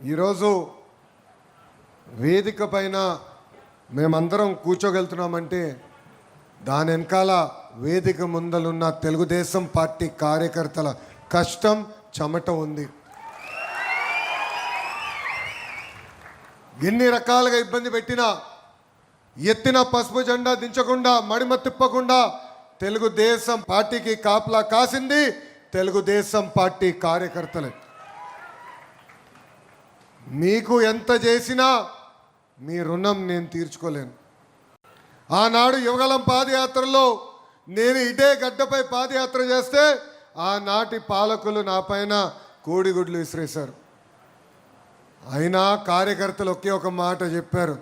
ఈరోజు వేదిక పైన మేమందరం కూర్చోగలుగుతున్నామంటే దాని వెనకాల వేదిక ముందలున్న తెలుగుదేశం పార్టీ కార్యకర్తల కష్టం చెమట ఉంది. ఎన్ని రకాలుగా ఇబ్బంది పెట్టినా ఎత్తిన పసుపు జెండా దించకుండా మడిమ తిప్పకుండా తెలుగుదేశం పార్టీకి కాపలా కాసింది తెలుగుదేశం పార్టీ కార్యకర్తలే. మీకు ఎంత చేసినా మీ రుణం నేను తీర్చుకోలేను. ఆనాడు యువగలం పాదయాత్రలో నేను ఇదే గడ్డపై పాదయాత్ర చేస్తే ఆనాటి పాలకులు నా పైన కోడిగుడ్లు విసిరేశారు. అయినా కార్యకర్తలు ఒకే ఒక మాట చెప్పారు,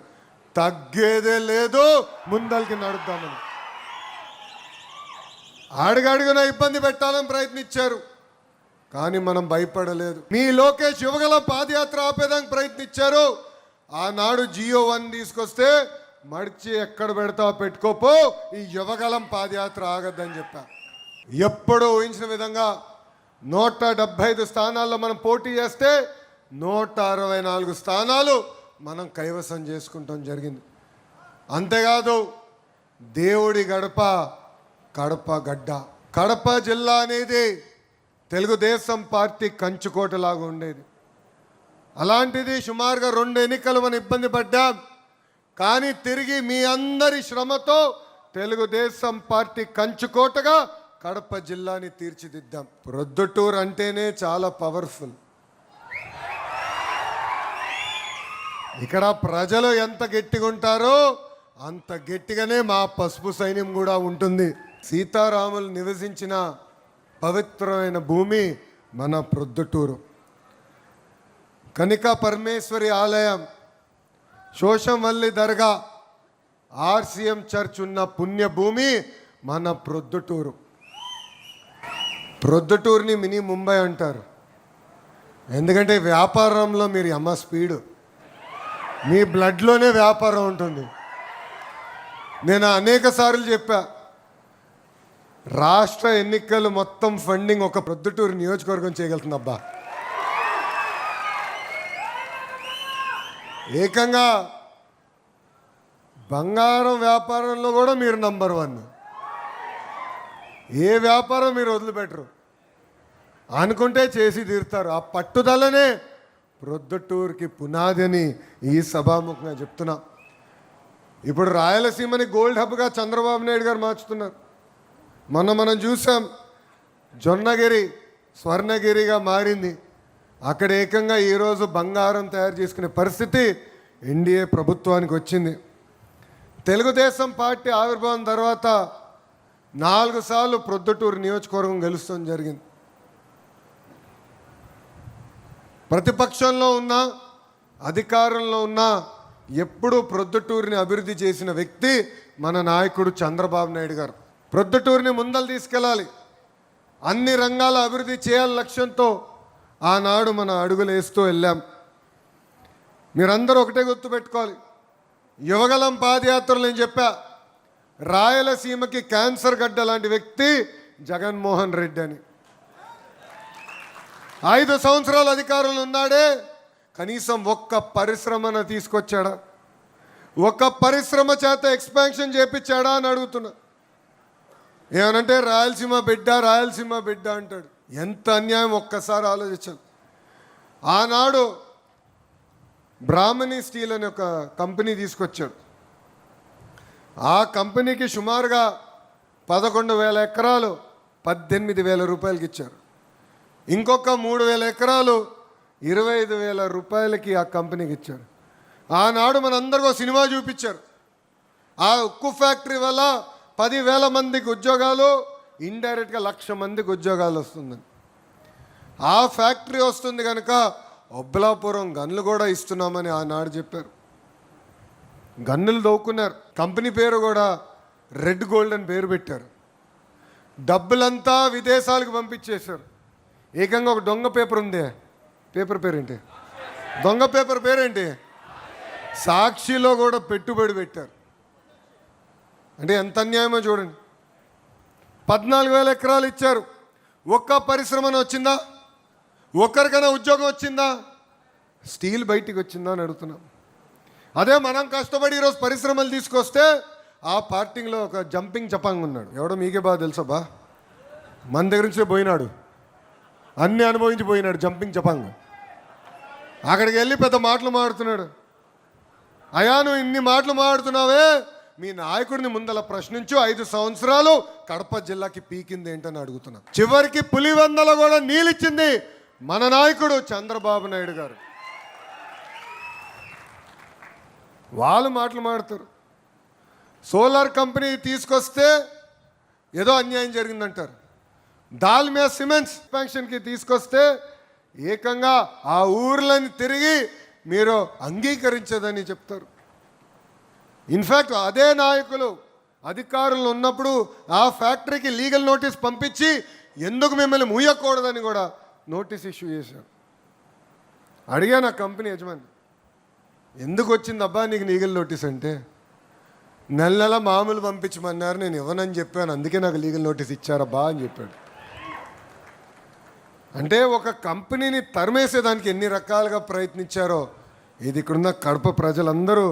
తగ్గేదే లేదు, ముందరికి నడుద్దామని. అడుగడుగున ఇబ్బంది పెట్టాలని ప్రయత్నించారు, కానీ మనం భయపడలేదు. మీ లోకేష్ యువగలం పాదయాత్ర ఆపేదానికి ప్రయత్నించారు. ఆనాడు GO1 తీసుకొస్తే మడిచి ఎక్కడ పెడతావు పెట్టుకోపో, ఈ యువగలం పాదయాత్ర ఆగద్దని చెప్పా. ఎప్పుడూ ఊహించిన విధంగా 175 స్థానాల్లో మనం పోటీ చేస్తే 164 స్థానాలు మనం కైవసం చేసుకుంటాం జరిగింది. అంతేకాదు దేవుడి గడప కడప గడ్డ. కడప జిల్లా అనేది తెలుగుదేశం పార్టీ కంచుకోటలాగా ఉండేది. అలాంటిది సుమారుగా 2 ఎన్నికలు మనం ఇబ్బంది పడ్డాం. కానీ తిరిగి మీ అందరి శ్రమతో తెలుగుదేశం పార్టీ కంచుకోటగా కడప జిల్లాని తీర్చిదిద్దాం. ప్రొద్దుటూరు అంటేనే చాలా పవర్ఫుల్. ఇక్కడ ప్రజలు ఎంత గట్టిగా ఉంటారో అంత గట్టిగానే మా పసుపు సైన్యం కూడా ఉంటుంది. సీతారాములు నివసించిన పవిత్రమైన భూమి మన ప్రొద్దుటూరు. కనికా పరమేశ్వరి ఆలయం, శోషంవల్లి దర్గా, RCM చర్చ్ ఉన్న పుణ్యభూమి మన ప్రొద్దుటూరు. ప్రొద్దుటూరుని మినీ ముంబై అంటారు. ఎందుకంటే వ్యాపారంలో మీరు అమ్మ స్పీడు, మీ బ్లడ్లోనే వ్యాపారం ఉంటుంది. నేను అనేక సార్లు చెప్పా, రాష్ట్ర ఎన్నికలు మొత్తం ఫండింగ్ ఒక ప్రొద్దుటూరు నియోజకవర్గం చేయగలుగుతుంది. అబ్బా, ఏకంగా బంగారం వ్యాపారంలో కూడా మీరు నంబర్ 1. ఏ వ్యాపారం మీరు వదిలిపెట్టరు, అనుకుంటే చేసి తీరుతారు. ఆ పట్టుదలనే ప్రొద్దుటూరుకి పునాది అని ఈ సభాముఖంగా చెప్తున్నా. ఇప్పుడు రాయలసీమని గోల్డ్ హబ్గా చంద్రబాబు నాయుడు గారు మార్చుతున్నారు. మనం చూసాం, జొన్నగిరి స్వర్ణగిరిగా మారింది. అక్కడ ఏకంగా ఈరోజు బంగారం తయారు చేసుకునే పరిస్థితి NDA ప్రభుత్వానికి వచ్చింది. తెలుగుదేశం పార్టీ ఆవిర్భావం తర్వాత 4 సార్లు ప్రొద్దుటూరు నియోజకవర్గం గెలుస్తాం జరిగింది. ప్రతిపక్షంలో ఉన్నా అధికారంలో ఉన్నా ఎప్పుడూ ప్రొద్దుటూరుని అభివృద్ధి చేసిన వ్యక్తి మన నాయకుడు చంద్రబాబు నాయుడు గారు. ప్రొద్దుటూరుని ముందలు తీసుకెళ్ళాలి, అన్ని రంగాల అభివృద్ధి చేయాలి లక్ష్యంతో ఆనాడు మన అడుగులు వేస్తూ వెళ్ళాం. మీరందరూ ఒకటే గుర్తుపెట్టుకోవాలి, యువగలం పాదయాత్రలు నేను చెప్పా, రాయలసీమకి క్యాన్సర్ గడ్డ లాంటి వ్యక్తి జగన్మోహన్ రెడ్డి అని. 5 సంవత్సరాల అధికారంలో ఉన్నాడే, కనీసం ఒక్క పరిశ్రమను తీసుకొచ్చాడా, ఒక్క పరిశ్రమ చేత ఎక్స్పాన్షన్ చేపించాడా అని అడుగుతున్నా. ఏమనంటే రాయలసీమ బిడ్డ అంటాడు. ఎంత అన్యాయం ఒక్కసారి ఆలోచించాలి. ఆనాడు బ్రాహ్మణి స్టీల్ అనే ఒక కంపెనీ తీసుకొచ్చాడు. ఆ కంపెనీకి సుమారుగా 11,000 ఎకరాలు 18,000 రూపాయలకి ఇచ్చారు. ఇంకొక 3,000 ఎకరాలు 25,000 రూపాయలకి ఆ కంపెనీకి ఇచ్చారు. ఆనాడు మనందరికీ సినిమా చూపించారు. ఆ ఉక్కు ఫ్యాక్టరీ వల్ల 10,000 మందికి ఉద్యోగాలు, ఇండైరెక్ట్గా 1,00,000 మందికి ఉద్యోగాలు వస్తుందని. ఆ ఫ్యాక్టరీ వస్తుంది కనుక ఒబ్బలాపురం గన్లు కూడా ఇస్తున్నామని ఆనాడు చెప్పారు. గన్నులు దోక్కున్నారు. కంపెనీ పేరు కూడా రెడ్ గోల్డ్ అని పేరు పెట్టారు. డబ్బులంతా విదేశాలకు పంపించేశారు. ఏకంగా ఒక దొంగ పేపర్ ఉంది, పేపర్ పేరేంటి, దొంగ పేపర్ పేరేంటి, సాక్షిలో కూడా పెట్టుబడి పెట్టారు. అంటే ఎంత అన్యాయమో చూడండి. 14,000 ఎకరాలు ఇచ్చారు. ఒక్క పరిశ్రమను వచ్చిందా? ఒక్కరికైనా ఉద్యోగం వచ్చిందా? స్టీల్ బయటికి వచ్చిందా అని అడుగుతున్నాం. అదే మనం కష్టపడి ఈరోజు పరిశ్రమలు తీసుకొస్తే ఆ పార్టీలో ఒక జంపింగ్ జపాంగ్ ఉన్నాడు. ఎవడో మీకే బాగా తెలుసా బా, మన దగ్గర నుంచే పోయినాడు, అన్నీ అనుభవించి పోయినాడు జంపింగ్ జపాంగ్. అక్కడికి వెళ్ళి పెద్ద మాటలు మాడుతున్నాడు. అయా నువ్వు ఇన్ని మాటలు మాడుతున్నావే, మీ నాయకుడిని ముందల ప్రశ్నించు, 5 సంవత్సరాలు కడప జిల్లాకి పీకింది ఏంటని అడుగుతున్నా. చివరికి పులివెందల కూడా నీళ్ళిచ్చింది మన నాయకుడు చంద్రబాబు నాయుడు గారు. వాళ్ళు మాటలు మాడుతారు. సోలార్ కంపెనీ తీసుకొస్తే ఏదో అన్యాయం జరిగిందంటారు. దాల్మియా సిమెంట్స్ ఎక్స్పాన్షన్కి తీసుకొస్తే ఏకంగా ఆ ఊర్లని తిరిగి మీరు అంగీకరించదని చెప్తారు. ఇన్ఫ్యాక్ట్ అదే నాయకులు అధికారులు ఉన్నప్పుడు ఆ ఫ్యాక్టరీకి లీగల్ నోటీస్ పంపించి ఎందుకు మిమ్మల్ని మూయకూడదని కూడా నోటీస్ ఇష్యూ చేశారు. అడిగాను ఆ కంపెనీ యజమాని, ఎందుకు వచ్చింది అబ్బా నీకు లీగల్ నోటీస్ అంటే, నెల మామూలు పంపించమన్నారు, నేను ఇవ్వనని చెప్పాను, అందుకే నాకు లీగల్ నోటీస్ ఇచ్చారబ్బా అని చెప్పాడు. అంటే ఒక కంపెనీని తరిమేసేదానికి ఎన్ని రకాలుగా ప్రయత్నించారో ఇది ఇక్కడున్న కడప ప్రజలందరూ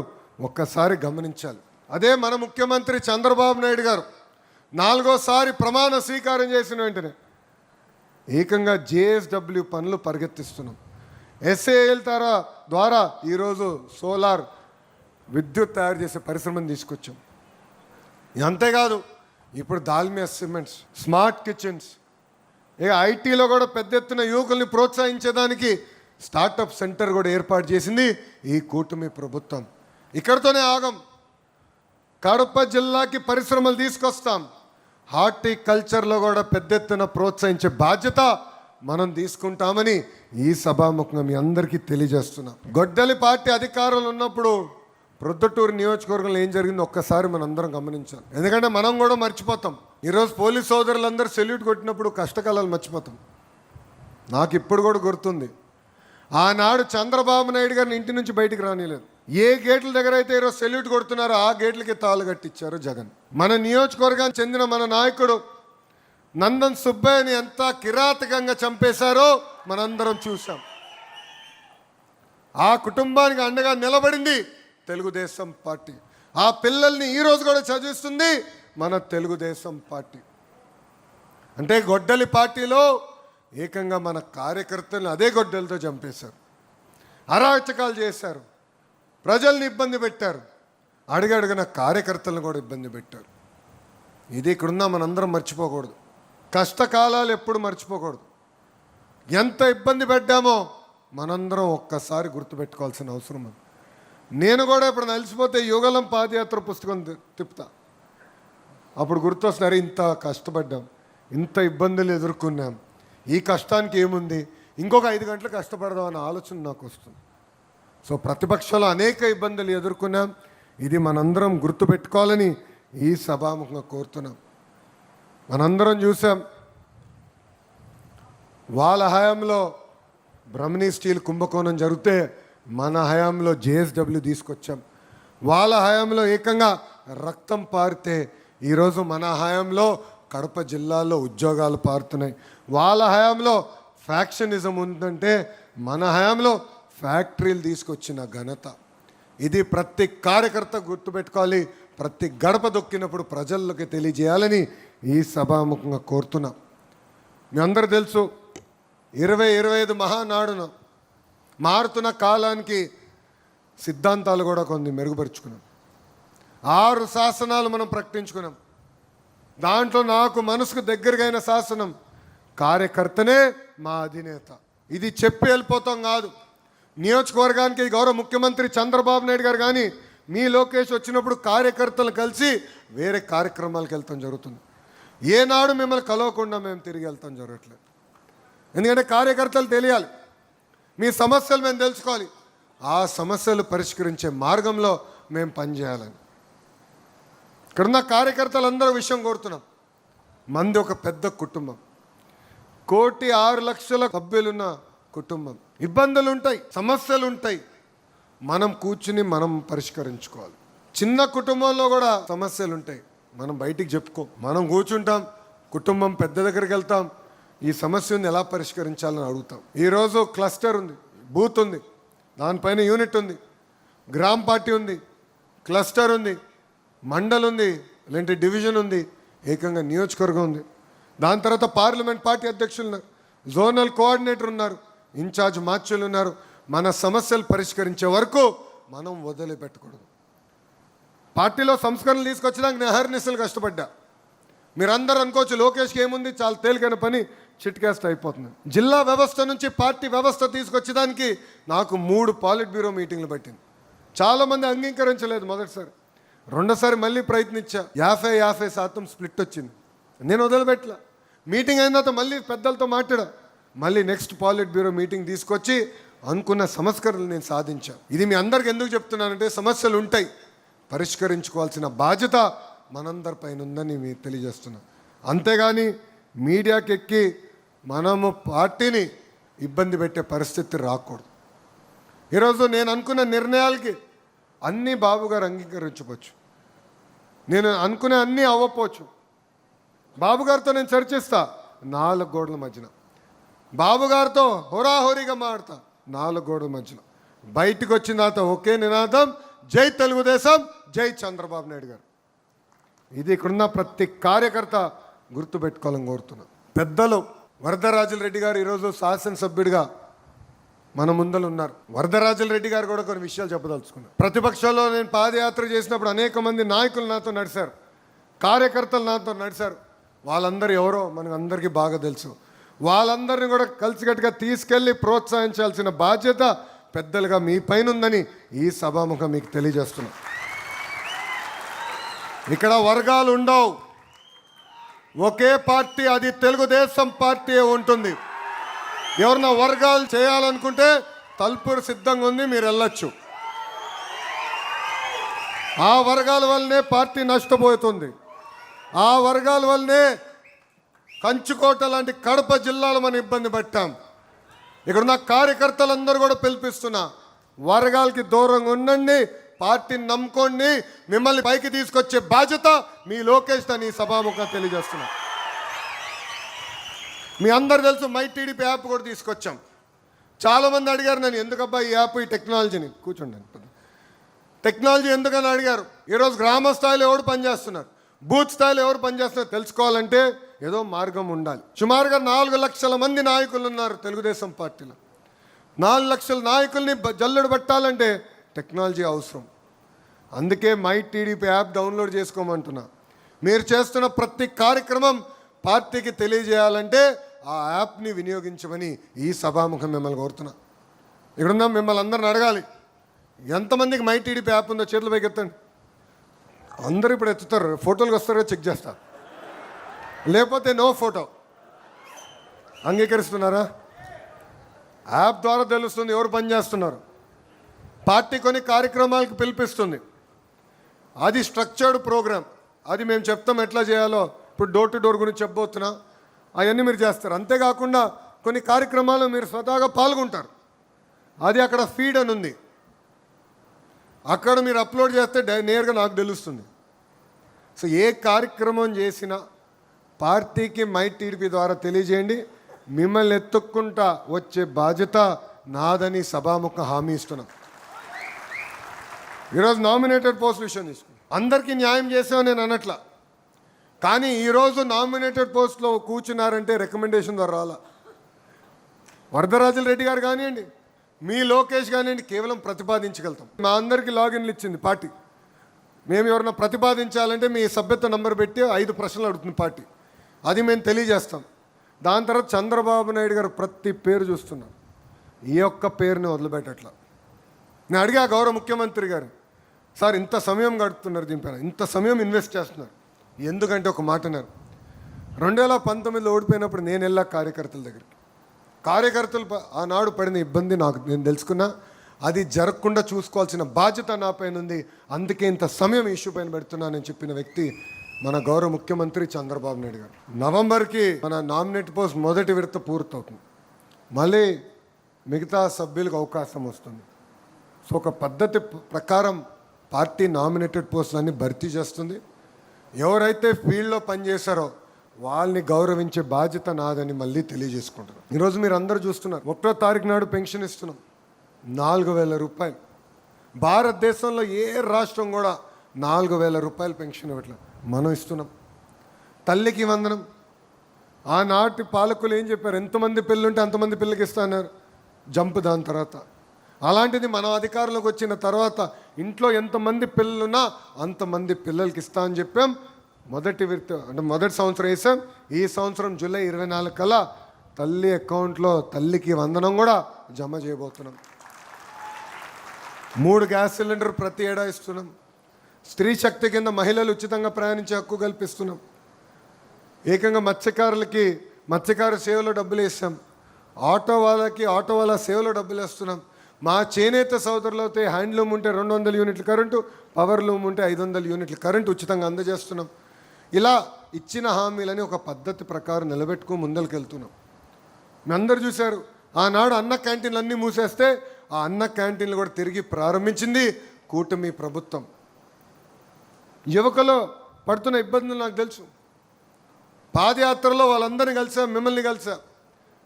ఒక్కసారి గమనించాలి. అదే మన ముఖ్యమంత్రి చంద్రబాబు నాయుడు గారు 4వ ప్రమాణ స్వీకారం చేసిన వెంటనే ఏకంగా జేఎస్డబ్ల్యూ పనులు పరిగెత్తిస్తున్నాం. ఎస్ఏఎల్ ద్వారా ఈరోజు సోలార్ విద్యుత్ తయారు చేసే పరిశ్రమను తీసుకొచ్చాం. అంతేకాదు ఇప్పుడు దాల్మియా సిమెంట్స్, స్మార్ట్ కిచెన్స్, ఇక ఐటీలో కూడా పెద్ద ఎత్తున యువకుల్ని ప్రోత్సహించేదానికి స్టార్టప్ సెంటర్ కూడా ఏర్పాటు చేసింది ఈ కూటమి ప్రభుత్వం. ఇక్కడితోనే ఆగం. కడప జిల్లాకి పరిశ్రమలు తీసుకొస్తాం. హార్టికల్చర్లో కూడా పెద్ద ఎత్తున ప్రోత్సహించే బాధ్యత మనం తీసుకుంటామని ఈ సభాముఖంగా మీ అందరికీ తెలియజేస్తున్నాం. గొడ్డలి పార్టీ అధికారులు ఉన్నప్పుడు ప్రొద్దుటూరు నియోజకవర్గంలో ఏం జరిగిందో ఒక్కసారి మనం అందరం గమనించాలి. ఎందుకంటే మనం కూడా మర్చిపోతాం. ఈరోజు పోలీస్ సోదరులందరూ సెల్యూట్ కొట్టినప్పుడు కష్టకాలాలు మర్చిపోతాం. నాకు ఇప్పుడు కూడా గుర్తుంది, ఆనాడు చంద్రబాబు నాయుడు గారిని ఇంటి నుంచి బయటికి రానిలేదు. ఏ గేట్ల దగ్గర అయితే ఈరోజు సెల్యూట్ కొడుతున్నారో ఆ గేట్లకి తాళ్ళు కట్టించారు జగన్. మన నియోజకవర్గానికి చెందిన మన నాయకుడు నందన్ సుబ్బయ్యని ఎంత కిరాతకంగా చంపేశారో మనందరం చూసాం. ఆ కుటుంబానికి అండగా నిలబడింది తెలుగుదేశం పార్టీ. ఆ పిల్లల్ని ఈరోజు కూడా చదివిస్తుంది మన తెలుగుదేశం పార్టీ. అంటే గొడ్డలి పార్టీలో ఏకంగా మన కార్యకర్తలను అదే గొడ్డలతో చంపేశారు, అరాచకాలు చేశారు, ప్రజల్ని ఇబ్బంది పెట్టారు, అడుగడుగున కార్యకర్తలను కూడా ఇబ్బంది పెట్టారు. ఇది ఇక్కడున్నా మనందరం మర్చిపోకూడదు. కష్టకాలాలు ఎప్పుడు మర్చిపోకూడదు. ఎంత ఇబ్బంది పెట్టామో మనందరం ఒక్కసారి గుర్తుపెట్టుకోవాల్సిన అవసరం ఉంది. నేను కూడా ఇప్పుడు నలిసిపోతే యుగలం పాదయాత్ర పుస్తకం తిప్పుతా, అప్పుడు గుర్తొస్తున్నారు, ఇంత కష్టపడ్డాం, ఇంత ఇబ్బందులు ఎదుర్కొన్నాం, ఈ కష్టానికి ఏముంది, ఇంకొక 5 గంటలు కష్టపడదాం అన్న ఆలోచన నాకు వస్తుంది. సో ప్రతిపక్షాలు అనేక ఇబ్బందులు ఎదుర్కొన్నాం, ఇది మనందరం గుర్తుపెట్టుకోవాలని ఈ సభాముఖంగా కోరుతున్నాం. మనందరం చూసాం, వాళ్ళ హయాంలో బ్రహ్మణి స్టీల్ కుంభకోణం జరిగితే మన హయాంలో జేఎస్డబ్ల్యూ తీసుకొచ్చాం. వాళ్ళ హయాంలో ఏకంగా రక్తం పారితే ఈరోజు మన హయాంలో కడప జిల్లాలో ఉద్యోగాలు పారుతున్నాయి. వాళ్ళ హయాంలో ఫ్యాక్షనిజం ఉందంటే మన హయాంలో ఫ్యాక్టరీలు తీసుకొచ్చిన ఘనత. ఇది ప్రతి కార్యకర్త గుర్తుపెట్టుకోవాలి. ప్రతి గడప దొక్కినప్పుడు ప్రజల్లోకి తెలియజేయాలని ఈ సభాముఖంగా కోరుతున్నాం. మీ అందరూ తెలుసు, 2025 మహానాడును మారుతున్న కాలానికి సిద్ధాంతాలు కూడా కొన్ని మెరుగుపరుచుకున్నాం. 6 శాసనాలు మనం ప్రకటించుకున్నాం. దాంట్లో నాకు మనసుకు దగ్గరగైన శాసనం కార్యకర్తనే మా అధినేత. ఇది చెప్పి వెళ్ళిపోతాం కాదు. నియోజకవర్గానికి గౌరవ ముఖ్యమంత్రి చంద్రబాబు నాయుడు గారు కానీ మీ లోకేష్ వచ్చినప్పుడు కార్యకర్తలు కలిసి వేరే కార్యక్రమాలకు వెళ్తాం జరుగుతుంది. ఏనాడు మిమ్మల్ని కలవకుండా మేము తిరిగి వెళ్తాం జరగట్లేదు. ఎందుకంటే కార్యకర్తలు తెలియాలి, మీ సమస్యలు మేము తెలుసుకోవాలి, ఆ సమస్యలు పరిష్కరించే మార్గంలో మేము పనిచేయాలని. ఇక్కడున్న కార్యకర్తలందరూ విషయం కోరుతున్నాం. మంది ఒక పెద్ద కుటుంబం, 1,06,00,000 సభ్యులున్న కుటుంబం. ఇబ్బందులు ఉంటాయి, సమస్యలు ఉంటాయి, మనం కూర్చుని మనం పరిష్కరించుకోవాలి. చిన్న కుటుంబంలో కూడా సమస్యలు ఉంటాయి, మనం బయటికి చెప్పుకో, మనం కూర్చుంటాం, కుటుంబం పెద్ద దగ్గరికి వెళ్తాం, ఈ సమస్యను ఎలా పరిష్కరించాలని అడుగుతాం. ఈరోజు క్లస్టర్ ఉంది, బూత్ ఉంది, దానిపైన యూనిట్ ఉంది, గ్రామ్ పార్టీ ఉంది, క్లస్టర్ ఉంది, మండల్ ఉంది, లేదంటే డివిజన్ ఉంది, ఏకంగా నియోజకవర్గం ఉంది. దాని తర్వాత పార్లమెంట్ పార్టీ అధ్యక్షులు ఉన్నారు, జోనల్ కోఆర్డినేటర్ ఉన్నారు, ఇన్ఛార్జ్ మార్చులు ఉన్నారు. మన సమస్యలు పరిష్కరించే వరకు మనం వదిలిపెట్టకూడదు. పార్టీలో సంస్కరణలు తీసుకొచ్చడానికి నేను అహర్నిశలు కష్టపడ్డా. మీరందరూ అనుకోవచ్చు లోకేష్కి ఏముంది, చాలా తేలికైన పని, చిట్కేస్తే అయిపోతుంది. జిల్లా వ్యవస్థ నుంచి పార్టీ వ్యవస్థ తీసుకొచ్చేదానికి నాకు 3 పాలిట్ బ్యూరో మీటింగ్లు పట్టింది. చాలామంది అంగీకరించలేదు మొదటిసారి. రెండోసారి మళ్ళీ ప్రయత్నించా. 50% స్ప్లిట్ వచ్చింది. నేను వదిలిపెట్టలా. మీటింగ్ అయిన తర్వాత మళ్ళీ పెద్దలతో మాట్లాడా. మళ్ళీ నెక్స్ట్ పాలిట్ బ్యూరో మీటింగ్ తీసుకొచ్చి అనుకున్న సంస్కరణలు నేను సాధించా. ఇది మీ అందరికి ఎందుకు చెప్తున్నానంటే, సమస్యలు ఉంటాయి, పరిష్కరించుకోవాల్సిన బాధ్యత మనందరిపైన ఉందని మీకు తెలియజేస్తున్నా. అంతేగాని మీడియాకి ఎక్కి మనము పార్టీని ఇబ్బంది పెట్టే పరిస్థితి రాకూడదు. ఈరోజు నేను అనుకున్న నిర్ణయాలకి అన్నీ బాబు గారు అంగీకరించవచ్చు, నేను అనుకునే అన్నీ అవ్వకపోవచ్చు. బాబు గారితో నేను చర్చిస్తా 4 గోడల మధ్యన, బాబు గారితో హోరాహోరీగా మాడతా 4 గోడల మధ్యన. బయటికి వచ్చిన తర్వాత ఒకే నినాదం, జై తెలుగుదేశం, జై చంద్రబాబు నాయుడు గారు. ఇది ఇక్కడున్న ప్రతి కార్యకర్త గుర్తుపెట్టుకోవాలని కోరుతున్నా. పెద్దలు వరదరాజుల రెడ్డి గారు ఈరోజు శాసనసభ్యుడిగా మన ముందలు ఉన్నారు. వరదరాజుల రెడ్డి గారు కూడా కొన్ని విషయాలు చెప్పదలుచుకున్నారు. ప్రతిపక్షంలో నేను పాదయాత్ర చేసినప్పుడు అనేక మంది నాయకులు నాతో నడిచారు, కార్యకర్తలు నాతో నడిచారు. వాళ్ళందరూ ఎవరో మనకు అందరికీ బాగా తెలుసు. వాళ్ళందరినీ కూడా కలిసికట్టుగా తీసుకెళ్ళి ప్రోత్సహించాల్సిన బాధ్యత పెద్దలుగా మీ పైన ఉందని ఈ సభాముఖం మీకు తెలియజేస్తున్నా. ఇక్కడ వర్గాలు ఉండవు, ఒకే పార్టీ, అది తెలుగుదేశం పార్టీ ఉంటుంది. ఎవరన్నా వర్గాలు చేయాలనుకుంటే తలుపురు సిద్ధంగా ఉంది, మీరు వెళ్ళొచ్చు. ఆ వర్గాల వల్లనే పార్టీ నష్టపోతుంది. ఆ వర్గాల వల్లనే కంచుకోట లాంటి కడప జిల్లాలో మనం ఇబ్బంది పట్టాం. ఇక్కడున్న కార్యకర్తలందరూ కూడా పిలిపిస్తున్నా, వర్గాలకి దూరంగా ఉండండి, పార్టీని నమ్ముకోండి, మిమ్మల్ని పైకి తీసుకొచ్చే బాధ్యత మీ లోకేష్ అని సభాముఖంగా తెలియజేస్తున్నా. మీ అందరు తెలుసు, మై టీడీపీ యాప్ కూడా తీసుకొచ్చాం. చాలామంది అడిగారు నన్ను, ఎందుకబ్బా ఈ యాప్, ఈ టెక్నాలజీని, కూర్చోండి, టెక్నాలజీ ఎందుకని అడిగారు. ఈరోజు గ్రామ స్థాయిలో ఎవరు పనిచేస్తున్నారు, బూత్ స్థాయిలో ఎవరు పనిచేస్తున్నారు తెలుసుకోవాలంటే ఏదో మార్గం ఉండాలి. సుమారుగా 4 లక్షల మంది నాయకులు ఉన్నారు తెలుగుదేశం పార్టీలో. 4 లక్షల నాయకుల్ని జల్లెడు పట్టాలంటే టెక్నాలజీ అవసరం. అందుకే మై టీడీపీ యాప్ డౌన్లోడ్ చేసుకోమంటున్నా. మీరు చేస్తున్న ప్రతి కార్యక్రమం పార్టీకి తెలియజేయాలంటే ఆ యాప్ని వినియోగించమని ఈ సభాముఖం మిమ్మల్ని కోరుతున్నా. ఇక్కడున్నా మిమ్మల్ని అందరిని అడగాలి, ఎంతమందికి మై టీడీపీ యాప్ ఉందో చేతులు పైకి ఎత్తండి. అందరూ ఇప్పుడు ఎత్తుతారు, ఫోటోలకు వస్తారో చెక్ చేస్తా, లేకపోతే నో ఫోటో. అంగీకరిస్తున్నారా? యాప్ ద్వారా తెలుస్తుంది ఎవరు పనిచేస్తున్నారు. పార్టీ కొన్ని కార్యక్రమాలకు పిలిపిస్తుంది, అది స్ట్రక్చర్డ్ ప్రోగ్రామ్, అది మేము చెప్తాం ఎట్లా చేయాలో. ఇప్పుడు డోర్ టు డోర్ గురించి చెప్పబోతున్నా, అవన్నీ మీరు చేస్తారు. అంతేకాకుండా కొన్ని కార్యక్రమాలు మీరు స్వతహాగా పాల్గొంటారు, అది అక్కడ ఫీడ్ అని ఉంది, అక్కడ మీరు అప్లోడ్ చేస్తే నేరుగా నాకు తెలుస్తుంది. సో ఏ కార్యక్రమం చేసినా పార్టీకి మై టీడీపీ ద్వారా తెలియజేయండి, మిమ్మల్ని ఎత్తుక్కుంటా వచ్చే బాధ్యత నాదని సభాముఖ హామీ ఇస్తున్నాం. ఈరోజు నామినేటెడ్ పోస్ట్ విషయం తీసుకున్నాం, అందరికీ న్యాయం చేసామని నేను అనట్లా. కానీ ఈరోజు నామినేటెడ్ పోస్ట్లో కూర్చున్నారంటే రికమెండేషన్ ద్వారా రాలా. వరదరాజుల రెడ్డి గారు కానివ్వండి, మీ లోకేష్ కానివ్వండి, కేవలం ప్రతిపాదించగలుగుతాం. మా అందరికీ లాగిన్లు ఇచ్చింది పార్టీ. మేము ఎవరైనా ప్రతిపాదించాలంటే మీ సభ్యత నంబర్ పెట్టి 5 ప్రశ్నలు అడుగుతుంది పార్టీ, అది మేము తెలియజేస్తాం. దాని తర్వాత చంద్రబాబు నాయుడు గారు ప్రతి పేరు చూస్తున్నారు, ఈ ఒక్క పేరుని వదిలిపెట్టట్లా. నేను అడిగా గౌరవ ముఖ్యమంత్రి గారు, సార్ ఇంత సమయం గడుపుతున్నారు దీనిపైన, ఇంత సమయం ఇన్వెస్ట్ చేస్తున్నారు, ఎందుకంటే ఒక మాట అన్నారు, 2019లో ఓడిపోయినప్పుడు నేను వెళ్ళా కార్యకర్తల దగ్గరికి. కార్యకర్తలు ఆనాడు పడిన ఇబ్బంది నేను తెలుసుకున్నా, అది జరగకుండా చూసుకోవాల్సిన బాధ్యత నా పైన ఉంది, అందుకే ఇంత సమయం ఇష్యూ పైన పెడుతున్నానని చెప్పిన వ్యక్తి మన గౌరవ ముఖ్యమంత్రి చంద్రబాబు నాయుడు గారు. నవంబర్కి మన నామినేట్ పోస్ట్ మొదటి విడత పూర్తవుతుంది, మళ్ళీ మిగతా సభ్యులకు అవకాశం వస్తుంది. సో ఒక పద్ధతి ప్రకారం పార్టీ నామినేటెడ్ పోస్టులన్నీ భర్తీ చేస్తుంది. ఎవరైతే ఫీల్డ్లో పనిచేశారో వాళ్ళని గౌరవించే బాధ్యత నాదని మళ్ళీ తెలియజేసుకుంటున్నాం. ఈరోజు మీరు అందరూ చూస్తున్నారు, 1వ తారీఖు నాడు పెన్షన్ ఇస్తున్నాం, 4,000 రూపాయలు. భారతదేశంలో ఏ రాష్ట్రం కూడా 4,000 రూపాయలు పెన్షన్ ఇవ్వట్లేదు, మనం ఇస్తున్నాం. తల్లికి వందనం. ఆనాటి పాలకులు ఏం చెప్పారు? ఎంతమంది పిల్లలుంటే అంతమంది పిల్లలకి ఇస్తా అన్నారు, జంప్ దాని తర్వాత. అలాంటిది మనం అధికారంలోకి వచ్చిన తర్వాత ఇంట్లో ఎంతమంది పిల్లలున్నా అంతమంది పిల్లలకి ఇస్తా అని చెప్పాం. మొదటి సంవత్సరం వేసాం. ఈ సంవత్సరం జూలై 24 కల్లా తల్లి అకౌంట్లో తల్లికి వందనం కూడా జమ చేయబోతున్నాం. 3 గ్యాస్ సిలిండర్ ప్రతి ఏడా ఇస్తున్నాం. స్త్రీ శక్తి కింద మహిళలు ఉచితంగా ప్రయాణించే హక్కు కల్పిస్తున్నాం. ఏకంగా మత్స్యకార సేవలో డబ్బులు వేస్తాం. ఆటో వాళ్ళ సేవలో డబ్బులు వేస్తున్నాం. మా చేనేత సోదరులైతే హ్యాండ్లూమ్ ఉంటే 200 యూనిట్ల కరెంటు, పవర్ లూమ్ ఉంటే 500 యూనిట్ల కరెంటు ఉచితంగా అందజేస్తున్నాం. ఇలా ఇచ్చిన హామీలని ఒక పద్ధతి ప్రకారం నిలబెట్టుకుని ముందరికి వెళ్తున్నాం. మీ అందరు చూశారు, ఆనాడు అన్న క్యాంటీన్లు అన్నీ మూసేస్తే ఆ అన్న క్యాంటీన్లు కూడా తిరిగి ప్రారంభించింది కూటమి ప్రభుత్వం. యువకులు పడుతున్న ఇబ్బందులు నాకు తెలుసు. పాదయాత్రలో వాళ్ళందరినీ కలిసా, మిమ్మల్ని కలిసా.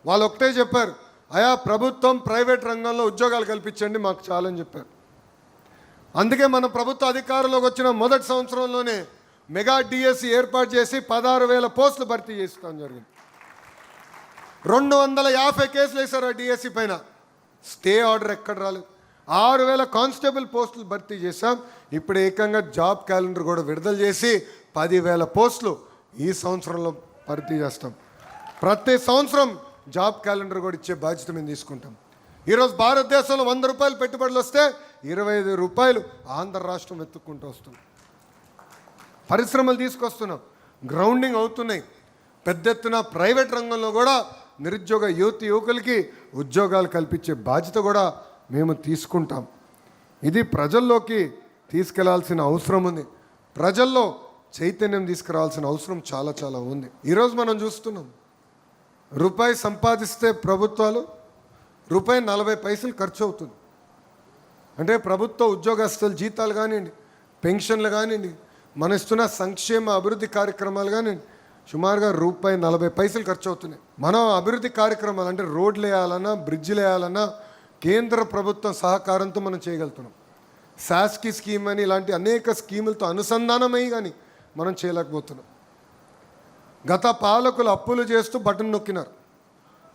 వాళ్ళు ఒకటే చెప్పారు, అయా ప్రభుత్వం ప్రైవేట్ రంగంలో ఉద్యోగాలు కల్పించండి, మాకు చాలని చెప్పారు. అందుకే మన ప్రభుత్వ అధికారంలోకి వచ్చిన మొదటి సంవత్సరంలోనే మెగా డిఎస్సి ఏర్పాటు చేసి 16,000 పోస్టులు భర్తీ చేసుకోవడం జరిగింది. 250 కేసులు వేశారు ఆ డిఎస్సి పైన. స్టే ఆర్డర్ ఎక్కడ రాలేదు. 6,000 కానిస్టేబుల్ పోస్టులు భర్తీ చేశాం. ఇప్పుడు ఏకంగా జాబ్ క్యాలెండర్ కూడా విడుదల చేసి 10,000 పోస్టులు ఈ సంవత్సరంలో భర్తీ చేస్తాం. ప్రతి సంవత్సరం జాబ్ క్యాలెండర్ కూడా ఇచ్చే బాధ్యత మేము తీసుకుంటాం. ఈరోజు భారతదేశంలో 100 రూపాయలు పెట్టుబడులు వస్తే 25 రూపాయలు ఆంధ్ర రాష్ట్రం ఎత్తుక్కుంటూ వస్తుంది. పరిశ్రమలు తీసుకొస్తున్నాం, గ్రౌండింగ్ అవుతున్నాయి. పెద్ద ఎత్తున ప్రైవేట్ రంగంలో కూడా నిరుద్యోగ యువకులకి ఉద్యోగాలు కల్పించే బాధ్యత కూడా మేము తీసుకుంటాం. ఇది ప్రజల్లోకి తీసుకెళ్లాల్సిన అవసరం ఉంది. ప్రజల్లో చైతన్యం తీసుకురావాల్సిన అవసరం చాలా చాలా ఉంది. ఈరోజు మనం చూస్తున్నాం, రూపాయి సంపాదిస్తే ప్రభుత్వాలు రూపాయి 40 పైసలు ఖర్చు అవుతుంది. అంటే ప్రభుత్వ ఉద్యోగస్తుల జీతాలు కానివ్వండి, పెన్షన్లు కానివ్వండి, మన ఇస్తున్న సంక్షేమ అభివృద్ధి కార్యక్రమాలు కానివ్వండి, సుమారుగా రూపాయి 40 పైసలు ఖర్చు అవుతున్నాయి. మనం అభివృద్ధి కార్యక్రమాలు అంటే రోడ్లు వేయాలన్నా, బ్రిడ్జిలు వేయాలన్నా కేంద్ర ప్రభుత్వం సహకారంతో మనం చేయగలుగుతున్నాం. శాస్కి స్కీమ్ అని ఇలాంటి అనేక స్కీములతో అనుసంధానమై కానీ మనం చేయలేకపోతున్నాం. గత పాలకులు అప్పులు చేస్తూ బటన్ నొక్కినారు.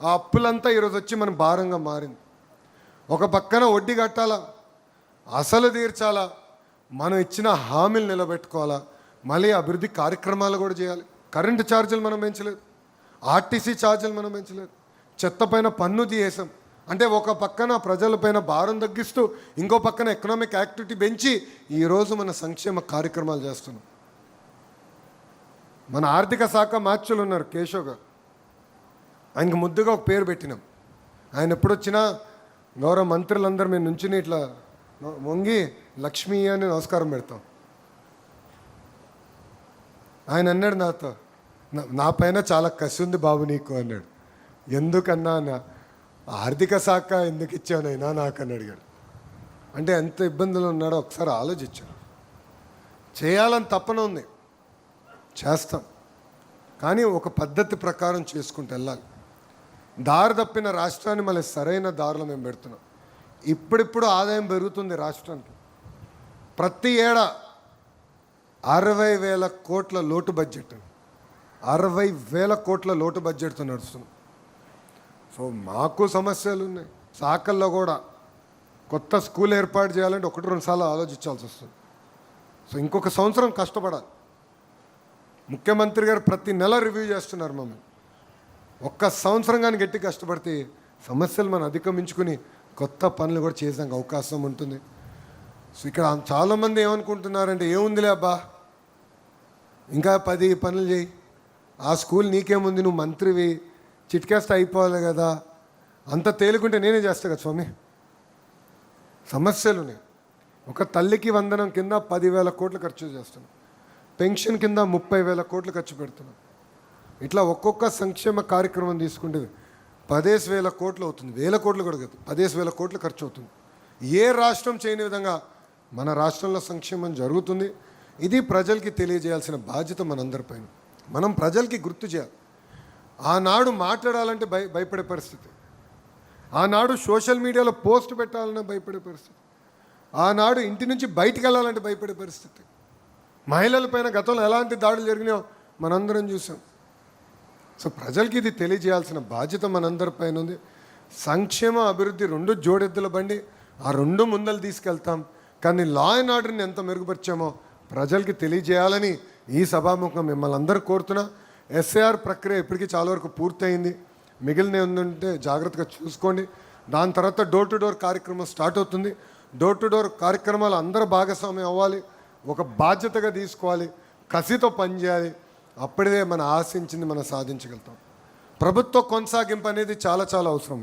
ఆ అప్పులంతా ఈరోజు వచ్చి మన భారంగా మారింది. ఒక పక్కన వడ్డీ కట్టాలా, అసలు తీర్చాలా, మనం ఇచ్చిన హామీలు నిలబెట్టుకోవాలా, మళ్ళీ అభివృద్ధి కార్యక్రమాలు కూడా చేయాలి. కరెంటు ఛార్జీలు మనం పెంచలేదు, ఆర్టీసీ ఛార్జీలు మనం పెంచలేదు, చెత్త పైన పన్ను తీసేసాం. అంటే ఒక పక్కన ప్రజలపైన భారం తగ్గిస్తూ ఇంకో పక్కన ఎకనామిక్ యాక్టివిటీ పెంచి ఈరోజు మన సంక్షేమ కార్యక్రమాలు చేస్తున్నాం. మన ఆర్థిక శాఖ మార్చులు ఉన్నారు కేశవ్ గారు, ఆయనకి ముద్దుగా ఒక పేరు పెట్టినాం. ఆయన ఎప్పుడొచ్చినా గౌరవ మంత్రులందరూ మేము నుంచి ఇట్లా వంగి లక్ష్మీ అని నమస్కారం పెడతాం. ఆయన అన్నాడు నాతో, నా పైన చాలా కసి ఉంది బాబు నీకు అన్నాడు. ఎందుకన్నా నా ఆర్థిక శాఖ ఎందుకు ఇచ్చానైనా నాకని అడిగాడు. అంటే ఎంత ఇబ్బందులు ఉన్నాడో ఒకసారి ఆలోచించాను. చేయాలని తప్పన ఉంది, చేస్తాం, కానీ ఒక పద్ధతి ప్రకారం చేసుకుంటూ వెళ్ళాలి. దారి తప్పిన రాష్ట్రాన్ని మళ్ళీ సరైన దారిలో మేము పెడుతున్నాం. ఇప్పుడిప్పుడు ఆదాయం పెరుగుతుంది రాష్ట్రానికి. ప్రతి ఏడా 60,000 కోట్ల లోటు బడ్జెట్, 60,000 కోట్ల లోటు బడ్జెట్తో నడుస్తున్నాం. సో మాకు సమస్యలు ఉన్నాయి. శాఖల్లో కూడా కొత్త స్కూల్ ఏర్పాటు చేయాలంటే 1-2 సార్లు ఆలోచించాల్సి వస్తుంది. సో ఇంకొక సంవత్సరం కష్టపడాలి. ముఖ్యమంత్రి గారు ప్రతి నెల రివ్యూ చేస్తున్నారు మమ్మల్ని. ఒక్క సంవత్సరం కానీ గట్టి కష్టపడితే సమస్యలు మనం అధిగమించుకుని కొత్త పనులు కూడా చేసాక అవకాశం ఉంటుంది. సో ఇక్కడ చాలామంది ఏమనుకుంటున్నారంటే, ఏముందిలే అబ్బా, ఇంకా 10 పనులు చేయి, ఆ స్కూల్ నీకేముంది, నువ్వు మంత్రివి, చిట్కేస్తే అయిపోవాలి కదా, అంత తేలికుంటే నేనే చేస్తా కదా స్వామి. సమస్యలు ఉన్నాయి. ఒక తల్లికి వందనం కింద 10,000 కోట్లు ఖర్చు చేస్తున్నాం, పెన్షన్ కింద 30,000 కోట్లు ఖర్చు పెడుతున్నాం. ఇట్లా ఒక్కొక్క సంక్షేమ కార్యక్రమం తీసుకుంటే 10,000 కోట్లు అవుతుంది. 1,000 కోట్లు కూడా కాదు, 10,000 కోట్లు ఖర్చు అవుతుంది. ఏ రాష్ట్రం చేయని విధంగా మన రాష్ట్రంలో సంక్షేమం జరుగుతుంది. ఇది ప్రజలకి తెలియజేయాల్సిన బాధ్యత మనందరిపైన. మనం ప్రజలకి గుర్తు చేయాలి. ఆనాడు మాట్లాడాలంటే భయపడే పరిస్థితి. ఆనాడు సోషల్ మీడియాలో పోస్ట్ పెట్టాలన్నా భయపడే పరిస్థితి, ఆనాడు ఇంటి నుంచి బయటికి వెళ్ళాలంటే భయపడే పరిస్థితి, మహిళలపైన గతంలో ఎలాంటి దాడులు జరిగినాయో మనందరం చూసాం. సో ప్రజలకి ఇది తెలియజేయాల్సిన బాధ్యత మనందరిపైన ఉంది. సంక్షేమ అభివృద్ధి రెండు జోడెద్దుల బండి, ఆ రెండు ముందలు తీసుకెళ్తాం. కానీ లా అండ్ ఆర్డర్ని ఎంత మెరుగుపరిచామో ప్రజలకి తెలియజేయాలని ఈ సభాముఖం మిమ్మల్ని అందరూ కోరుతున్నా. ఎస్ఐఆర్ ప్రక్రియ ఇప్పటికీ చాలా వరకు పూర్తయింది, మిగిలిన ఉందంటే జాగ్రత్తగా చూసుకోండి. దాని తర్వాత డోర్ టు డోర్ కార్యక్రమం స్టార్ట్ అవుతుంది. డోర్ టు డోర్ కార్యక్రమాలు అందరూ భాగస్వామ్యం అవ్వాలి, ఒక బాధ్యతగా తీసుకోవాలి, కసితో పనిచేయాలి. అప్పుడే మనం ఆశించింది మనం సాధించగలుగుతాం. ప్రభుత్వ కొనసాగింపు అనేది చాలా చాలా అవసరం.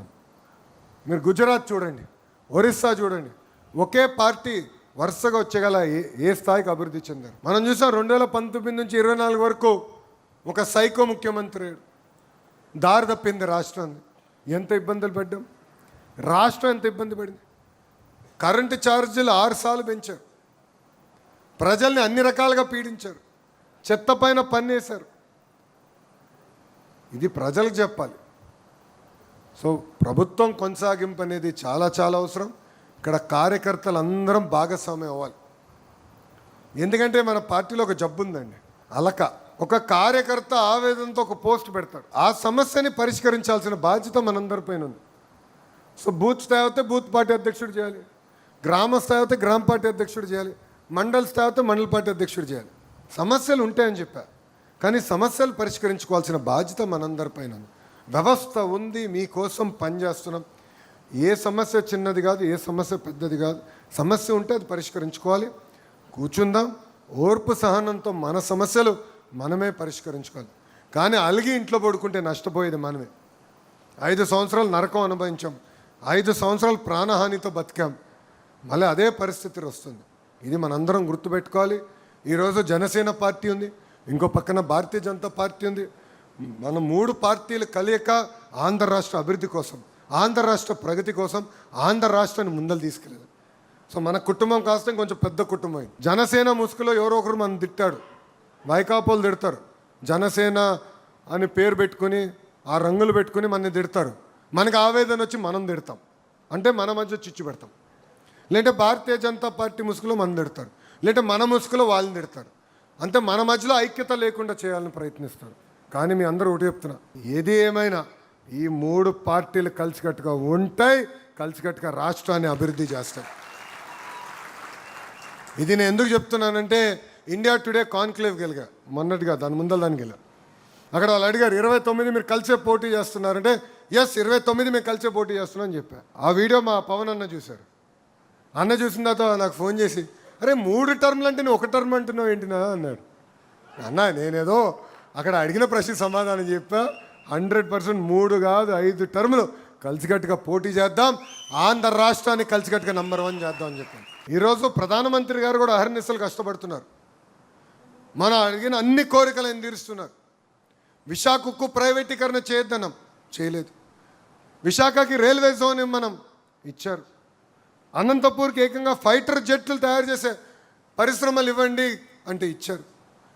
మీరు గుజరాత్ చూడండి, ఒరిస్సా చూడండి, ఒకే పార్టీ వరుసగా వచ్చేగల ఏ స్థాయికి అభివృద్ధి చెందారు. మనం చూసాం 2019 నుంచి 24 వరకు ఒక సైకో ముఖ్యమంత్రి దారి తప్పింది రాష్ట్రాన్ని. ఎంత ఇబ్బందులు పడ్డాం, రాష్ట్రం ఎంత ఇబ్బంది పడింది. కరెంటు ఛార్జీలు 6 సార్లు పెంచారు, ప్రజల్ని అన్ని రకాలుగా పీడించారు, చెత్త పైన పన్నేశారు. ఇది ప్రజలకు చెప్పాలి. సో ప్రభుత్వం కొనసాగింపు అనేది చాలా చాలా అవసరం. ఇక్కడ కార్యకర్తలు అందరం భాగస్వామ్యం అవ్వాలి. ఎందుకంటే మన పార్టీలో ఒక జబ్బు ఉందండి, అలక. ఒక కార్యకర్త ఆవేదనతో ఒక పోస్ట్ పెడతాడు, ఆ సమస్యని పరిష్కరించాల్సిన బాధ్యత మనందరిపైన ఉంది. సో బూత్ స్థాయి అయితే బూత్ పార్టీ అధ్యక్షుడు చేయాలి, గ్రామ స్థాయి అయితే గ్రామ పార్టీ అధ్యక్షుడు చేయాలి, మండల స్థాయి అయితే మండల పార్టీ అధ్యక్షుడు చేయాలి. సమస్యలు ఉంటాయని చెప్పా, కానీ సమస్యలు పరిష్కరించుకోవాల్సిన బాధ్యత మనందరిపైన ఉంది. వ్యవస్థ ఉంది, మీకోసం పనిచేస్తున్నాం. ఏ సమస్య చిన్నది కాదు, ఏ సమస్య పెద్దది కాదు. సమస్య ఉంటే అది పరిష్కరించుకోవాలి. కూర్చుందాం, ఓర్పు సహనంతో మన సమస్యలు మనమే పరిష్కరించుకోవాలి. కానీ అలిగి ఇంట్లో పడుకుంటే నష్టపోయేది మనమే. 5 సంవత్సరాలు నరకం అనుభవించాం, 5 సంవత్సరాలు ప్రాణహానితో బతికాం, మళ్ళీ అదే పరిస్థితి వస్తుంది. ఇది మనందరం గుర్తుపెట్టుకోవాలి. ఈరోజు జనసేన పార్టీ ఉంది, ఇంకో పక్కన భారతీయ జనతా పార్టీ ఉంది. మన 3 పార్టీలు కలియక ఆంధ్ర రాష్ట్ర అభివృద్ధి కోసం, ఆంధ్ర రాష్ట్ర ప్రగతి కోసం ఆంధ్ర రాష్ట్రాన్ని ముందలు తీసుకెళ్ళదు. సో మన కుటుంబం కాస్త కొంచెం పెద్ద కుటుంబం. జనసేన ముసుగులో ఎవరో ఒకరు మనం తిట్టాడు, వైకాపోలు తిడతారు, జనసేన అని పేరు పెట్టుకుని ఆ రంగులు పెట్టుకుని మనని తిడతారు. మనకు ఆవేదన వచ్చి మనం తిడతాం, అంటే మన మధ్య చిచ్చు పెడతాం. లేదంటే భారతీయ జనతా పార్టీ ముసుగులో మనం తిడతారు, లేదంటే మన ముసుగులో వాళ్ళని తిడతారు. అంటే మన మధ్యలో ఐక్యత లేకుండా చేయాలని ప్రయత్నిస్తారు. కానీ మీ అందరూ ఒకటి చెప్తున్నా, ఏది ఏమైనా ఈ 3 పార్టీలు కలిసికట్టుగా ఉంటాయి, కలిసికట్టుగా రాష్ట్రాన్ని అభివృద్ధి చేస్తాయి. ఇది నేను ఎందుకు చెప్తున్నానంటే, ఇండియా టుడే కాన్క్లేవ్ గెలిగా మొన్నటిగా, దాని ముందర దానికి వెళ్ళా. అక్కడ వాళ్ళు అడిగారు 29 మీరు కలిసే పోటీ చేస్తున్నారంటే, ఎస్ 29 మేము కలిసే పోటీ చేస్తున్నాం అని చెప్పా. ఆ వీడియో మా పవన్ అన్న చూశారు. అన్న చూసిన తర్వాత నాకు ఫోన్ చేసి, అరే 3 టర్మ్లు అంటే నువ్వు 1 టర్మ్ అంటున్నావు ఏంటినా అన్నాడు. అన్న నేనేదో అక్కడ అడిగిన ప్రశ్న సమాధానం చెప్పా. 100% 3 కాదు 5 టర్ములు కలిసికట్టుగా పోటీ చేద్దాం, ఆంధ్ర రాష్ట్రాన్ని కలిసికట్టుగా నంబర్ 1 చేద్దాం అని చెప్పాను. ఈరోజు ప్రధానమంత్రి గారు కూడా అహర్నిశలు కష్టపడుతున్నారు, మనం అడిగిన అన్ని కోరికలు ఆయన తీరుస్తున్నారు. విశాఖకు ప్రైవేటీకరణ చేయొద్దన్నాం, చేయలేదు. విశాఖకి రైల్వే జోన్ మనం ఇచ్చారు. అనంతపూర్కి ఏకంగా ఫైటర్ జెట్లు తయారు చేసే పరిశ్రమలు ఇవ్వండి అంటే ఇచ్చారు.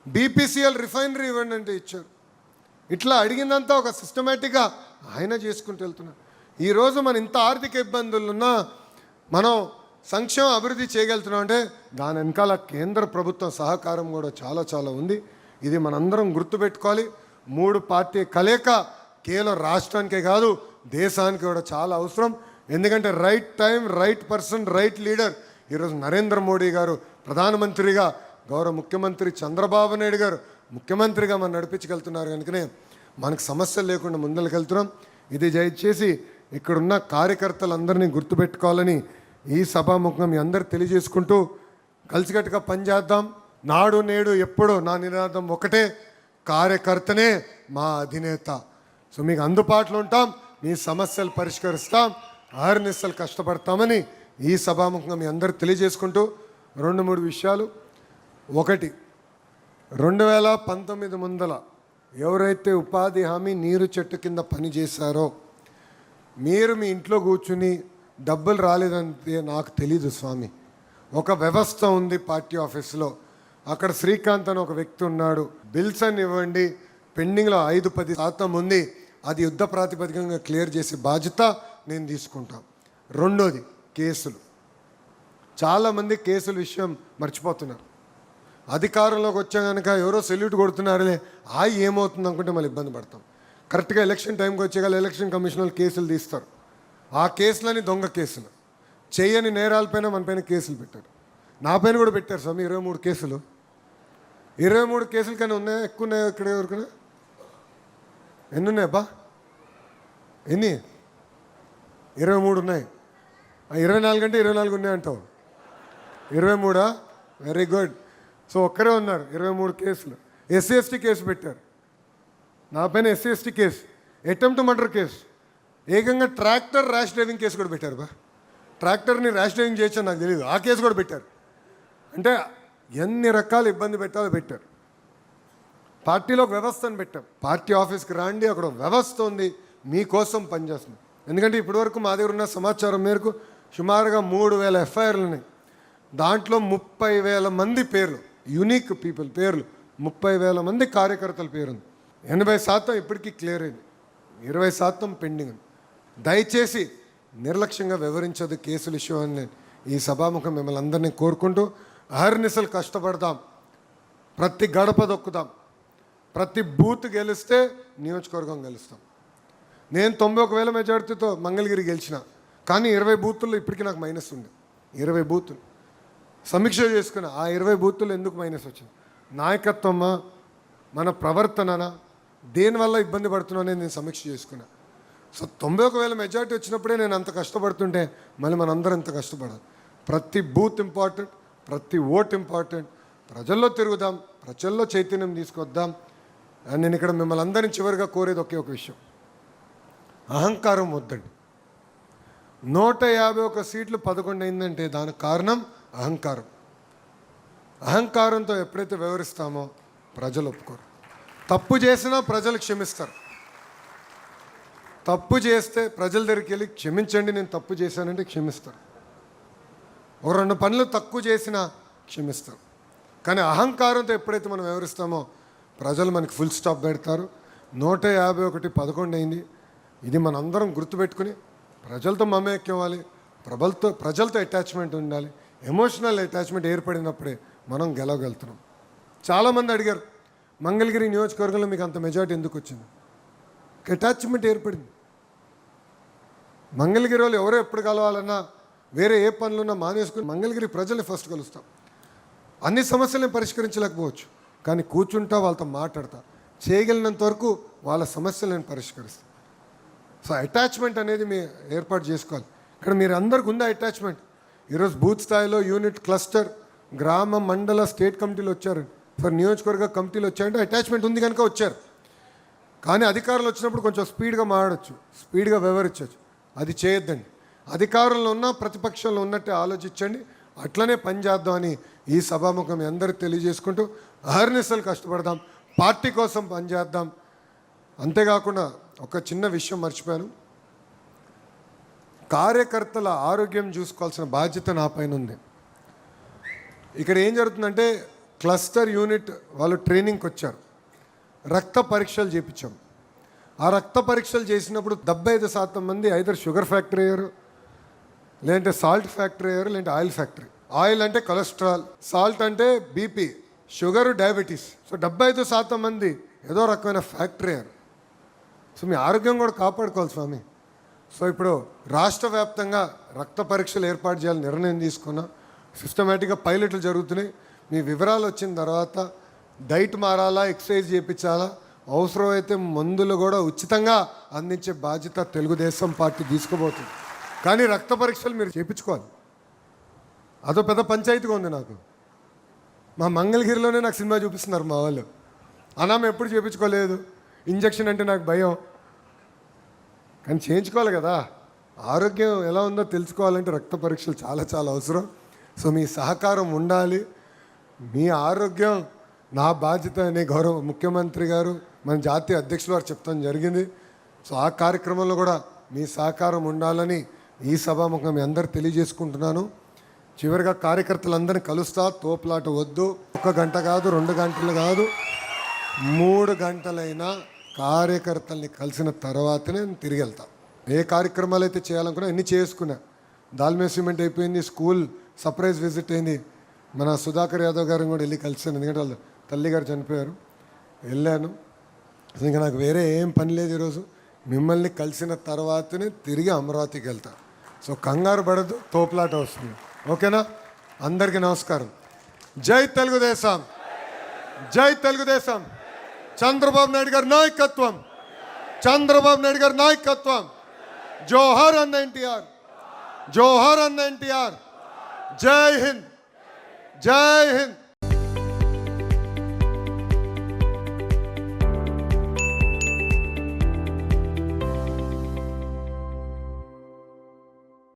బీపీసీఎల్ రిఫైనరీ ఇవ్వండి అంటే ఇచ్చారు. ఇట్లా అడిగిందంతా ఒక సిస్టమేటిక్గా ఆయన చేసుకుంటూ వెళ్తున్నారు. ఈరోజు మన ఇంత ఆర్థిక ఇబ్బందులున్నా మనం సంక్షేమ అభివృద్ధి చేయగలుగుతున్నాం అంటే దాని వెనకాల కేంద్ర ప్రభుత్వం సహకారం కూడా చాలా చాలా ఉంది. ఇది మనందరం గుర్తుపెట్టుకోవాలి. 3 పార్టీ కలయిక కేవలం రాష్ట్రానికే కాదు దేశానికి కూడా చాలా అవసరం. ఎందుకంటే right time, right person, right leader. ఈరోజు నరేంద్ర మోడీ గారు ప్రధానమంత్రిగా, గౌరవ ముఖ్యమంత్రి చంద్రబాబు నాయుడు గారు ముఖ్యమంత్రిగా మనం నడిపించగలుగుతున్నారు. కనుకనే మనకు సమస్యలు లేకుండా ముందరకెళ్తున్నాం. ఇది దయచేసి ఇక్కడున్న కార్యకర్తలందరినీ గుర్తుపెట్టుకోవాలని ఈ సభాముఖంగా మీ అందరు తెలియజేసుకుంటూ కలిసికట్టుగా పనిచేద్దాం. నాడు నేడు ఎప్పుడు నా నినాదం ఒకటే, కార్యకర్తనే మా అధినేత. సో మీకు అందుబాటులో ఉంటాం, మీ సమస్యలు పరిష్కరిస్తాం, ఆర్నిసలు కష్టపడతామని ఈ సభాముఖంగా మీ అందరు తెలియజేసుకుంటూ 2-3 విషయాలు. ఒకటి, 2019 ముందల ఎవరైతే ఉపాధి హామీ నీరు చెట్టు కింద పని చేశారో మీరు మీ ఇంట్లో కూర్చుని డబ్బులు రాలేదంటే నాకు తెలీదు స్వామి. ఒక వ్యవస్థ ఉంది పార్టీ ఆఫీస్లో, అక్కడ శ్రీకాంత్ అని ఒక వ్యక్తి ఉన్నాడు. బిల్స్ అని ఇవ్వండి, పెండింగ్లో 5-10% ఉంది, అది యుద్ధ ప్రాతిపదికంగా క్లియర్ చేసే బాధ్యత నేను తీసుకుంటాను. రెండోది కేసులు. చాలామంది కేసుల విషయం మర్చిపోతున్నారు. అధికారంలోకి వచ్చా కనుక ఎవరో సెల్యూట్ కొడుతున్నారులే ఏమవుతుంది అనుకుంటే మళ్ళీ ఇబ్బంది పడతాం. కరెక్ట్గా ఎలక్షన్ టైంకి వచ్చేగాల ఎలక్షన్ కమిషన్ వాళ్ళు కేసులు తీస్తారు. ఆ కేసులని దొంగ కేసులు, చేయని నేరాలపైన మన పైన కేసులు పెట్టారు. నా పైన కూడా పెట్టారు స్వామి 23 కేసులు. 23 కేసులు కానీ ఉన్నాయా? ఎక్కువ ఉన్నాయా? ఇక్కడ ఎవరికైనా ఎన్ని ఉన్నాయబ్బా? ఎన్ని? 23 ఉన్నాయి. 24 అంటే 24 ఉన్నాయంటావు. 23? Very good. సో ఒక్కరే ఉన్నారు 23 కేసులు. ఎస్సీ ఎస్టీ కేసు పెట్టారు. నా పైన SC ST case, attempt murder case, ఏకంగా ట్రాక్టర్ ర్యాష్ డ్రైవింగ్ కేసు కూడా పెట్టారు. ట్రాక్టర్ని ర్యాష్ డ్రైవింగ్ చేయొచ్చని నాకు తెలియదు, ఆ కేసు కూడా పెట్టారు. అంటే ఎన్ని రకాల ఇబ్బంది పెట్టాలో పెట్టారు. పార్టీలో ఒక వ్యవస్థను పెట్టాం. పార్టీ ఆఫీస్కి రాండి, అక్కడ వ్యవస్థ ఉంది, మీకోసం పనిచేస్తుంది. ఎందుకంటే ఇప్పటివరకు మా దగ్గర ఉన్న సమాచారం మేరకు సుమారుగా 3000 ఎఫ్ఐఆర్లు ఉన్నాయి. దాంట్లో 30,000 మంది పేర్లు, యూనిక్ పీపుల్ పేర్లు, 30,000 మంది కార్యకర్తల పేరుంది. 80% ఇప్పటికీ క్లియర్ అయింది, 20% పెండింగ్ ఉంది. దయచేసి నిర్లక్ష్యంగా వివరించదు కేసుల విషయం అని నేను ఈ సభాముఖం మిమ్మల్ని అందరినీ కోరుకుంటూ, అహర్నిశలు కష్టపడదాం, ప్రతి గడప దొక్కుదాం, ప్రతి బూత్ గెలిస్తే నియోజకవర్గం గెలుస్తాం. నేను 91,000 మెజార్టీతో మంగళగిరి గెలిచిన, కానీ 20 బూతుల్లో ఇప్పటికీ నాకు మైనస్ ఉంది. 20 బూతులు సమీక్ష చేసుకున్నా, ఆ 20 బూతుల్లో ఎందుకు మైనస్ వచ్చింది? నాయకత్వమా, మన ప్రవర్తననా, దేనివల్ల ఇబ్బంది పడుతున్నానే నేను సమీక్ష చేసుకున్నా. సో 91,000 మెజార్టీ వచ్చినప్పుడే నేను అంత కష్టపడుతుంటే మళ్ళీ మనందరం అంత కష్టపడాలి. ప్రతి బూత్ ఇంపార్టెంట్, ప్రతి ఓట్ ఇంపార్టెంట్. ప్రజల్లో తిరుగుదాం, ప్రజల్లో చైతన్యం తీసుకొద్దాం. అండ్ నేను ఇక్కడ మిమ్మల్ని అందరినీ చివరిగా కోరేది ఒకే ఒక విషయం, అహంకారం వద్దండి. 151 సీట్లు 11 అయిందంటే దానికి కారణం అహంకారం. అహంకారంతో ఎప్పుడైతే వ్యవహరిస్తామో ప్రజలు ఒప్పుకోరు. తప్పు చేసినా ప్రజలు క్షమిస్తారు. తప్పు చేస్తే ప్రజల దగ్గరికి వెళ్ళి క్షమించండి, నేను తప్పు చేశానంటే క్షమిస్తారు. ఒక 2 పనులు తక్కువ చేసినా క్షమిస్తారు. కానీ అహంకారంతో ఎప్పుడైతే మనం వ్యవహరిస్తామో ప్రజలు మనకి ఫుల్ స్టాప్ పెడతారు. 151 11 అయింది. ఇది మనందరం గుర్తుపెట్టుకుని ప్రజలతో మమేక్యం అవ్వాలి, ప్రజలతో అటాచ్మెంట్ ఉండాలి. ఎమోషనల్ అటాచ్మెంట్ ఏర్పడినప్పుడే మనం గెలవగలుగుతున్నాం. చాలామంది అడిగారు, మంగళగిరి నియోజకవర్గంలో మీకు అంత మెజార్టీ ఎందుకు వచ్చింది? అటాచ్మెంట్ ఏర్పడింది. మంగళగిరి వాళ్ళు ఎవరో ఎప్పుడు కలవాలన్నా, వేరే ఏ పనులున్నా మానేసుకుని మంగళగిరి ప్రజల్ని ఫస్ట్ కలుస్తాం. అన్ని సమస్యలను పరిష్కరించలేకపోవచ్చు, కానీ కూర్చుంటా వాళ్ళతో మాట్లాడతా, చేయగలిగినంత వరకు వాళ్ళ సమస్యలు నేను పరిష్కరిస్తాను. సో అటాచ్మెంట్ అనేది మీరు ఏర్పాటు చేసుకోవాలి. ఇక్కడ మీరు అందరికి ఉందా అటాచ్మెంట్? ఈరోజు బూత్ స్థాయిలో యూనిట్, క్లస్టర్, గ్రామ, మండల, స్టేట్ కమిటీలు వచ్చారు, ఫర్ నియోజకవర్గ కమిటీలు వచ్చారంటే అటాచ్మెంట్ ఉంది కనుక వచ్చారు. కానీ అధికారులు వచ్చినప్పుడు కొంచెం స్పీడ్గా మాట్లాడచ్చు, స్పీడ్గా వ్యవహరించవచ్చు. అది చేయొద్దండి. అధికారంలో ఉన్న ప్రతిపక్షంలో ఉన్నట్టే ఆలోచించండి, అట్లనే పనిచేద్దామని ఈ సభాముఖం మీ అందరికీ తెలియజేసుకుంటూ అహర్నిశలు కష్టపడదాం, పార్టీ కోసం పనిచేద్దాం. అంతేకాకుండా ఒక చిన్న విషయం మర్చిపోయాను, కార్యకర్తల ఆరోగ్యం చూసుకోవాల్సిన బాధ్యత నా పైన ఉంది. ఇక్కడ ఏం జరుగుతుందంటే క్లస్టర్ యూనిట్ వాళ్ళు ట్రైనింగ్కి వచ్చారు, రక్త పరీక్షలు చేయించాం. ఆ రక్త పరీక్షలు చేసినప్పుడు 75% మంది ఐదర్ షుగర్ ఫ్యాక్టరీ అయ్యారు, లేదంటే సాల్ట్ ఫ్యాక్టరీ అయ్యారు, లేదంటే ఆయిల్ ఫ్యాక్టరీ. ఆయిల్ అంటే కొలెస్ట్రాల్, సాల్ట్ అంటే బీపీ, షుగరు డయాబెటీస్. సో 75% మంది ఏదో రకమైన ఫ్యాక్టరీ అయ్యారు. సో మీ ఆరోగ్యం కూడా కాపాడుకోవాలి స్వామి. సో ఇప్పుడు రాష్ట్ర వ్యాప్తంగా రక్త పరీక్షలు ఏర్పాటు చేయాలని నిర్ణయం తీసుకున్నా. సిస్టమేటిక్గా పైలట్లు జరుగుతున్నాయి. మీ వివరాలు వచ్చిన తర్వాత డైట్ మారాలా, ఎక్సర్సైజ్ చేయించాలా, అవసరమైతే మందులు కూడా ఉచితంగా అందించే బాధ్యత తెలుగుదేశం పార్టీ తీసుకోబోతుంది. కానీ రక్త పరీక్షలు మీరు చేయించుకోవాలి. అదో పెద్ద పంచాయతీగా ఉంది నాకు. మా మంగళగిరిలోనే నాకు సినిమా చూపిస్తున్నారు మా వాళ్ళు. అనామ ఎప్పుడు చేయించుకోలేదు, ఇంజక్షన్ అంటే నాకు భయం. కానీ చేయించుకోవాలి కదా, ఆరోగ్యం ఎలా ఉందో తెలుసుకోవాలంటే రక్త పరీక్షలు చాలా చాలా అవసరం. సో మీ సహకారం ఉండాలి. మీ ఆరోగ్యం నా బాధ్యత అనే గౌరవ ముఖ్యమంత్రి గారు, మన జాతీయ అధ్యక్షులు వారు చెప్తాం జరిగింది. సో ఆ కార్యక్రమంలో కూడా మీ సహకారం ఉండాలని ఈ సభాముఖం మీ అందరు తెలియజేసుకుంటున్నాను. చివరిగా కార్యకర్తలందరినీ కలుస్తా, తోపులాట వద్దు. 1 గంట కాదు, 2 గంటలు కాదు, 3 గంటలైనా కార్యకర్తల్ని కలిసిన తర్వాతనే నేను తిరిగి వెళ్తా. ఏ కార్యక్రమాలు అయితే చేయాలనుకున్నా అన్నీ చేసుకున్నా. దాల్మే సిమెంట్ అయిపోయింది, స్కూల్ సర్ప్రైజ్ విజిట్ అయింది. మన సుధాకర్ యాదవ్ గారిని కూడా వెళ్ళి కలిసాను, ఎందుకంటే వాళ్ళు తల్లిగారు చనిపోయారు. వెళ్ళాను. ఇంకా నాకు వేరే ఏం పని లేదు ఈరోజు. మిమ్మల్ని కలిసిన తర్వాతనే తిరిగి అమరావతికి వెళ్తా. సో కంగారు పడద్దు, తోపులాట వస్తుంది. ఓకేనా? అందరికీ నమస్కారం. జై తెలుగుదేశం, జై తెలుగుదేశం. చంద్రబాబు నాయుడు గారి నాయకత్వం, చంద్రబాబు నాయుడు గారి నాయకత్వం. జోహార్ అన్న ఎన్టీఆర్, జోహార్ అన్న ఎన్టీఆర్. జై హింద్, జై హింద్.